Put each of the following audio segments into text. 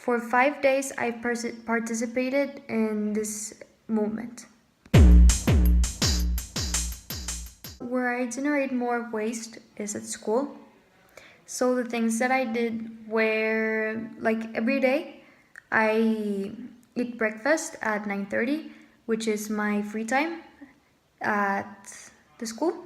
For 5 days, I participated in this movement. Where I generate more waste is at school. So the things that I did were, like, every day, I eat breakfast at 9:30, which is my free time at the school.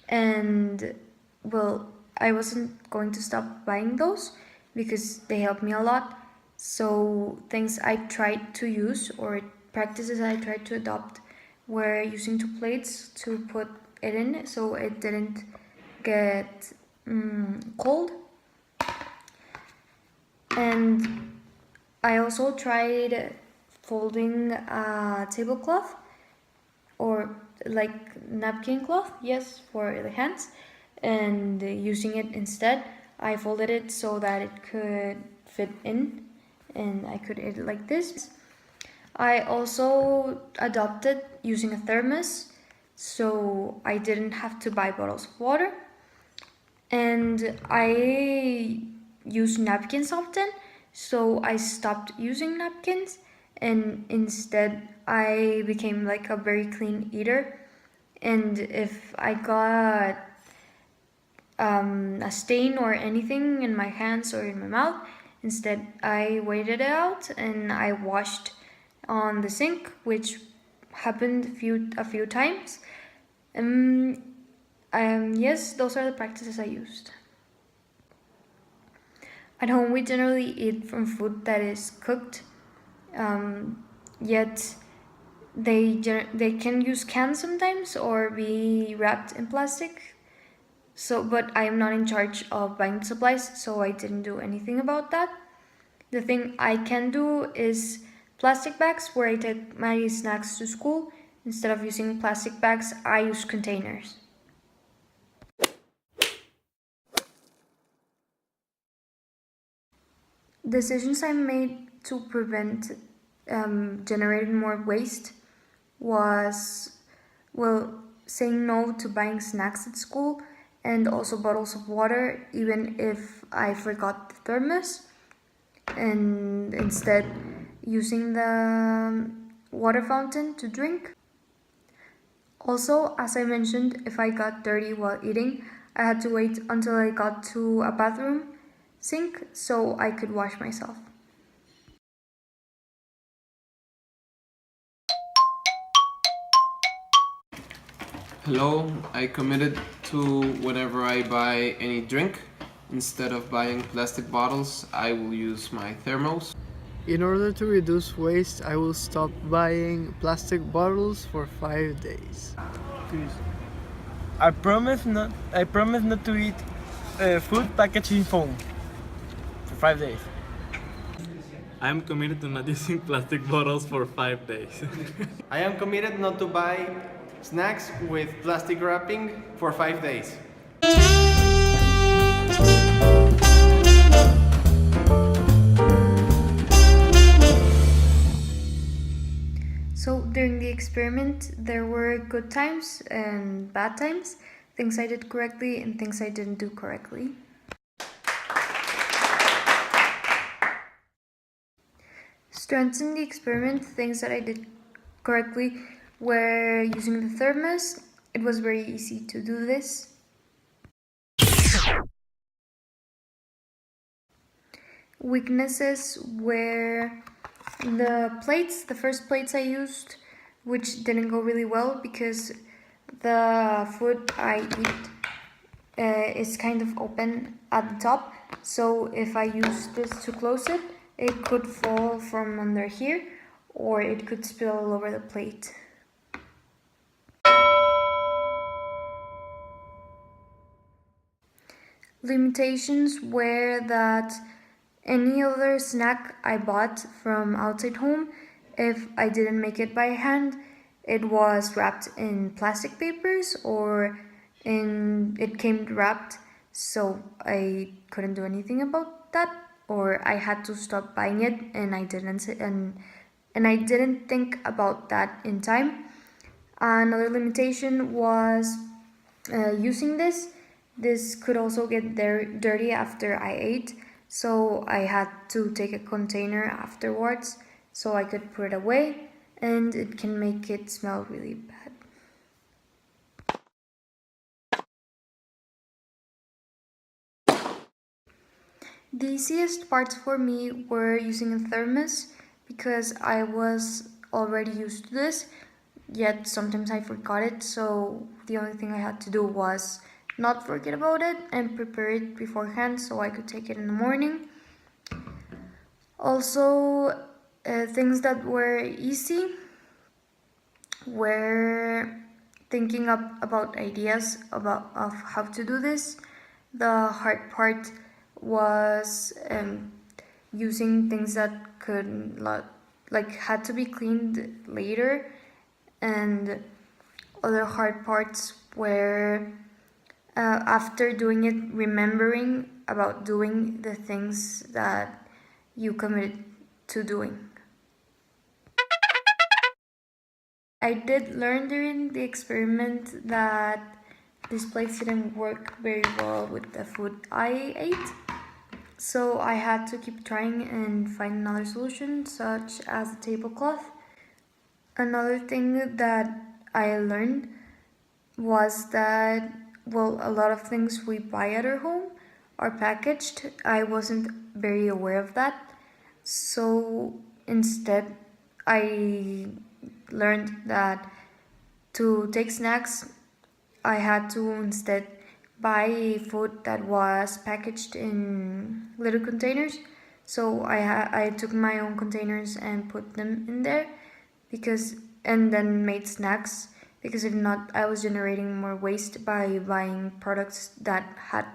And, well, I wasn't going to stop buying those because they help me a lot. So things I tried to use, or practices I tried to adopt, were using 2 plates to put it in so it didn't get cold. And I also tried folding a tablecloth, or like napkin cloth, yes, for the hands, and using it instead. I folded it so that it could fit in and I could eat it like this. I also adopted using a thermos, so I didn't have to buy bottles of water. And I use napkins often, so I stopped using napkins, and instead I became like a very clean eater. And if I got a stain or anything in my hands or in my mouth, instead I waited it out and I washed on the sink, which happened a few times. Yes, those are the practices I used. At home, we generally eat from food that is cooked, yet they can use cans sometimes or be wrapped in plastic. So, but I am not in charge of buying supplies, so I didn't do anything about that. The thing I can do is plastic bags, where I take my snacks to school. Instead of using plastic bags, I use containers. Decisions I made to prevent generating more waste was, well, saying no to buying snacks at school, and also bottles of water, even if I forgot the thermos, and instead using the water fountain to drink. Also, as I mentioned, if I got dirty while eating, I had to wait until I got to a bathroom sink so I could wash myself. Hello, I committed to whenever I buy any drink, instead of buying plastic bottles, I will use my thermos. In order to reduce waste, I will stop buying plastic bottles for 5 days. I promise not to eat food packaged in foam for 5 days. I am committed to not using plastic bottles for 5 days. I am committed not to buy snacks with plastic wrapping for 5 days. So during the experiment, there were good times and bad times, things I did correctly and things I didn't do correctly. Strengths in the experiment, things that I did correctly were using the thermos. It was very easy to do this. Weaknesses were the first plates I used, which didn't go really well because the food I eat is kind of open at the top. So if I use this to close it, it could fall from under here, or it could spill all over the plate. Limitations were that any other snack I bought from outside home, if I didn't make it by hand, it was wrapped in plastic papers, or it came wrapped, so I couldn't do anything about that, or I had to stop buying it, and I didn't think about that in time. Another limitation was using this. This could also get dirty after I ate, so I had to take a container afterwards so I could put it away, and it can make it smell really bad. The easiest parts for me were using a thermos because I was already used to this, yet sometimes I forgot it, so the only thing I had to do was not forget about it and prepare it beforehand so I could take it in the morning. Also, things that were easy were thinking up about ideas of how to do this. The hard part was using things that could had to be cleaned later, and other hard parts were after doing it, remembering about doing the things that you committed to doing. I did learn during the experiment that this place didn't work very well with the food I ate, so I had to keep trying and find another solution, such as a tablecloth. Another thing that I learned was that, well, a lot of things we buy at our home are packaged. I wasn't very aware of that, so instead I learned that to take snacks I had to instead buy food that was packaged in little containers. So I took my own containers and put them in there and then made snacks, because if not I was generating more waste by buying products that had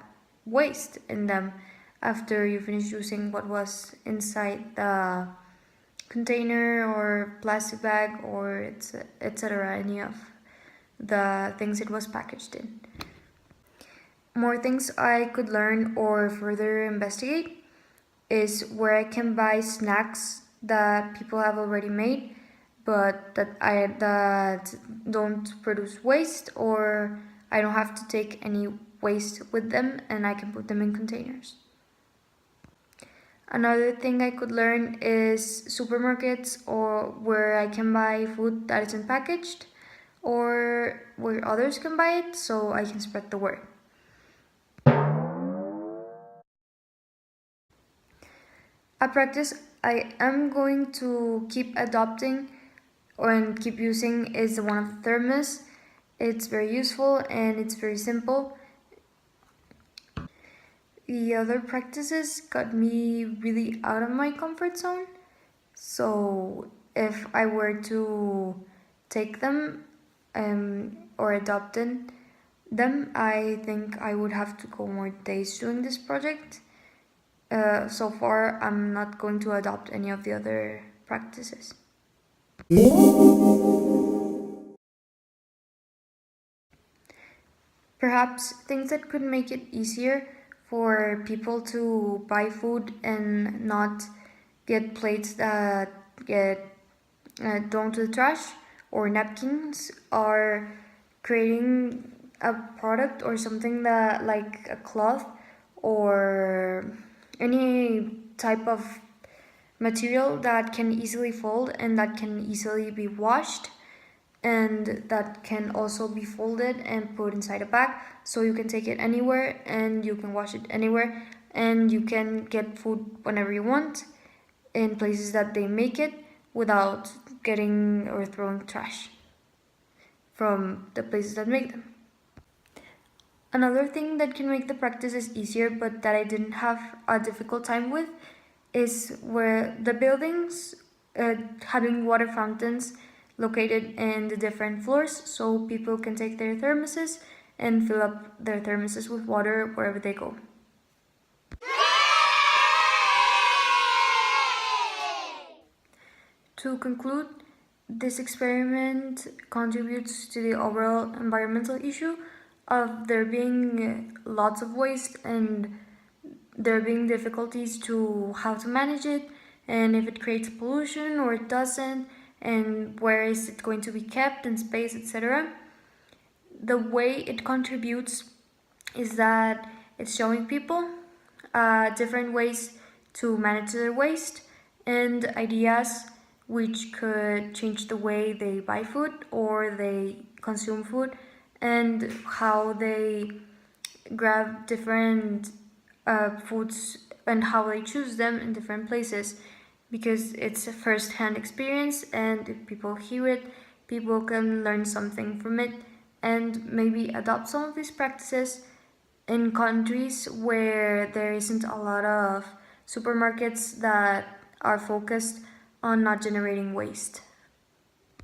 waste in them after you finish using what was inside the container or plastic bag or etc. any of the things it was packaged in. More things I could learn or further investigate is where I can buy snacks that people have already made, but that don't produce waste, or I don't have to take any waste with them and I can put them in containers. Another thing I could learn is supermarkets, or where I can buy food that isn't packaged, or where others can buy it so I can spread the word. A practice I am going to keep adopting and keep using is the one of the thermos. It's very useful and it's very simple. The other practices got me really out of my comfort zone, so if I were to take them or adopt them, I think I would have to go more days doing this project. So far, I'm not going to adopt any of the other practices. Perhaps things that could make it easier for people to buy food and not get plates that get thrown to the trash, or napkins, are creating a product or something that, like a cloth or any type of material that can easily fold and that can easily be washed, and that can also be folded and put inside a bag, so you can take it anywhere and you can wash it anywhere, and you can get food whenever you want in places that they make it without getting or throwing trash from the places that make them. Another thing that can make the practices easier, but that I didn't have a difficult time with, is where the buildings having water fountains located in the different floors, so people can take their thermoses and fill up their thermoses with water wherever they go. To conclude, this experiment contributes to the overall environmental issue of there being lots of waste and there being difficulties to how to manage it, and if it creates pollution or it doesn't, and where is it going to be kept in space, etc. The way it contributes is that it's showing people different ways to manage their waste and ideas which could change the way they buy food or they consume food and how they grab different foods and how they choose them in different places, because it's a first-hand experience, and if people hear it, people can learn something from it and maybe adopt some of these practices in countries where there isn't a lot of supermarkets that are focused on not generating waste.